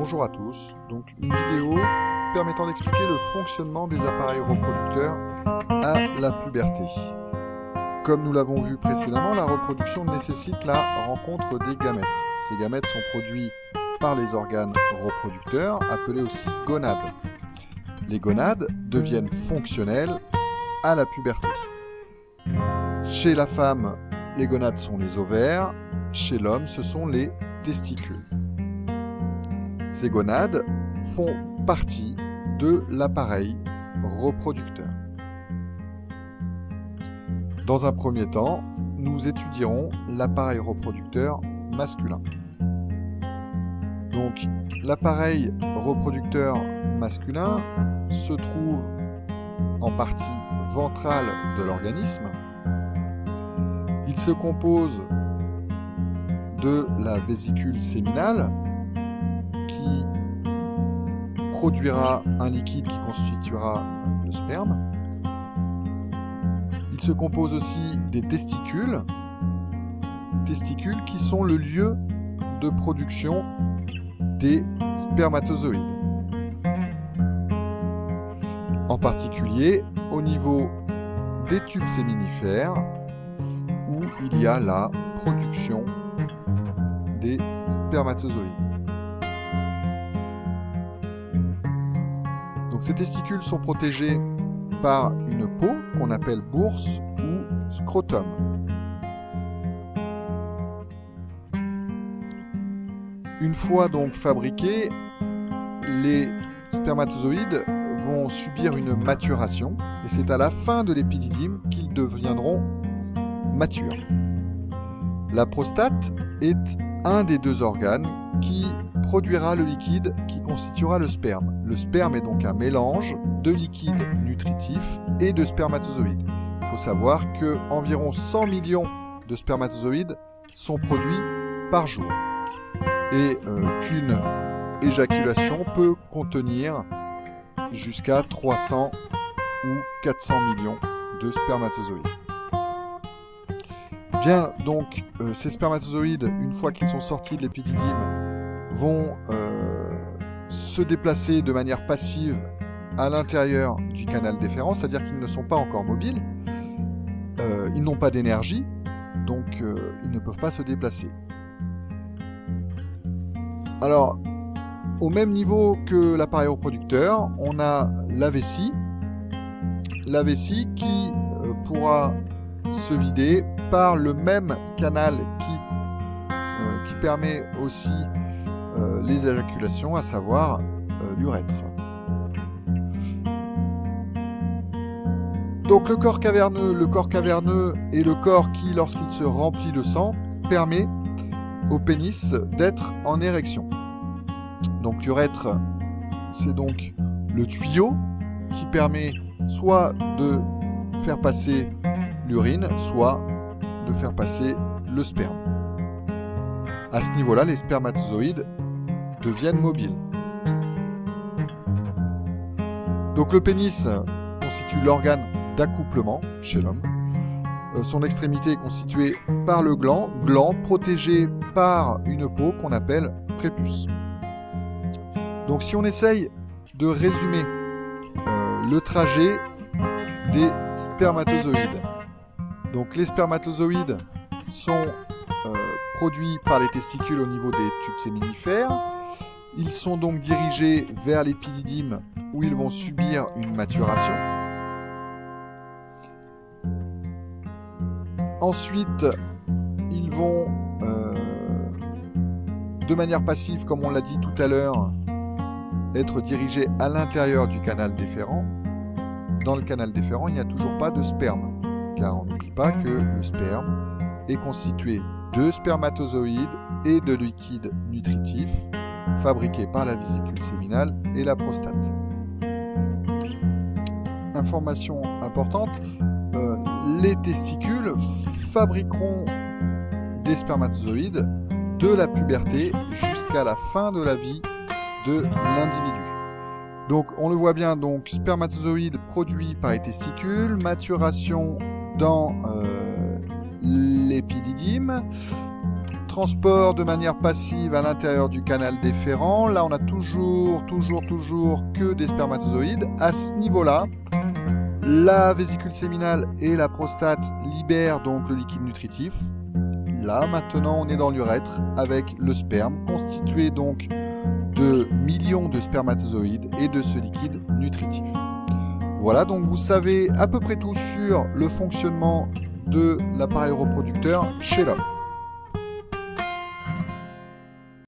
Bonjour à tous, donc une vidéo permettant d'expliquer le fonctionnement des appareils reproducteurs à la puberté. Comme nous l'avons vu précédemment, la reproduction nécessite la rencontre des gamètes. Ces gamètes sont produits par les organes reproducteurs, appelés aussi gonades. Les gonades deviennent fonctionnelles à la puberté. Chez la femme, les gonades sont les ovaires, chez l'homme, ce sont les testicules. Ces gonades font partie de l'appareil reproducteur. Dans un premier temps, nous étudierons l'appareil reproducteur masculin. Donc, l'appareil reproducteur masculin se trouve en partie ventrale de l'organisme. Il se compose de la vésicule séminale qui produira un liquide qui constituera le sperme. Il se compose aussi des testicules qui sont le lieu de production des spermatozoïdes. En particulier au niveau des tubes séminifères où il y a la production des spermatozoïdes. Donc ces testicules sont protégés par une peau qu'on appelle bourse ou scrotum. Une fois donc fabriqués, les spermatozoïdes vont subir une maturation et c'est à la fin de l'épididyme qu'ils deviendront matures. La prostate est un des deux organes qui produira le liquide qui constituera le sperme. Le sperme est donc un mélange de liquide nutritif et de spermatozoïdes. Il faut savoir que environ 100 millions de spermatozoïdes sont produits par jour et qu'une éjaculation peut contenir jusqu'à 300 ou 400 millions de spermatozoïdes. Bien, donc, ces spermatozoïdes, une fois qu'ils sont sortis de l'épididyme, vont se déplacer de manière passive à l'intérieur du canal déférent, c'est-à-dire qu'ils ne sont pas encore mobiles, ils n'ont pas d'énergie, donc ils ne peuvent pas se déplacer. Alors, au même niveau que l'appareil reproducteur, on a la vessie qui pourra se vider par le même canal qui permet aussi les éjaculations, à savoir l'urètre. Donc le corps caverneux est le corps qui, lorsqu'il se remplit de sang, permet au pénis d'être en érection. Donc l'urètre, c'est donc le tuyau qui permet soit de faire passer l'urine, soit de faire passer le sperme. À ce niveau-là, les spermatozoïdes deviennent mobiles. Donc le pénis constitue l'organe d'accouplement chez l'homme. Son extrémité est constituée par le gland protégé par une peau qu'on appelle prépuce. Donc si on essaye de résumer le trajet des spermatozoïdes. Donc les spermatozoïdes sont produits par les testicules au niveau des tubes séminifères. Ils sont donc dirigés vers l'épididyme où ils vont subir une maturation. Ensuite, ils vont, de manière passive, comme on l'a dit tout à l'heure, être dirigés à l'intérieur du canal déférent. Dans le canal déférent, il n'y a toujours pas de sperme, car on n'oublie pas que le sperme est constitué de spermatozoïdes et de liquide nutritif fabriqués par la vésicule séminale et la prostate. Information importante, les testicules fabriqueront des spermatozoïdes de la puberté jusqu'à la fin de la vie de l'individu. Donc on le voit bien, donc spermatozoïdes produits par les testicules, maturation dans l'épididyme, transport de manière passive à l'intérieur du canal déférent. Là, on a toujours que des spermatozoïdes. À ce niveau-là, la vésicule séminale et la prostate libèrent donc le liquide nutritif. Là, maintenant, on est dans l'urètre avec le sperme, constitué donc de millions de spermatozoïdes et de ce liquide nutritif. Voilà, donc vous savez à peu près tout sur le fonctionnement de l'appareil reproducteur chez l'homme.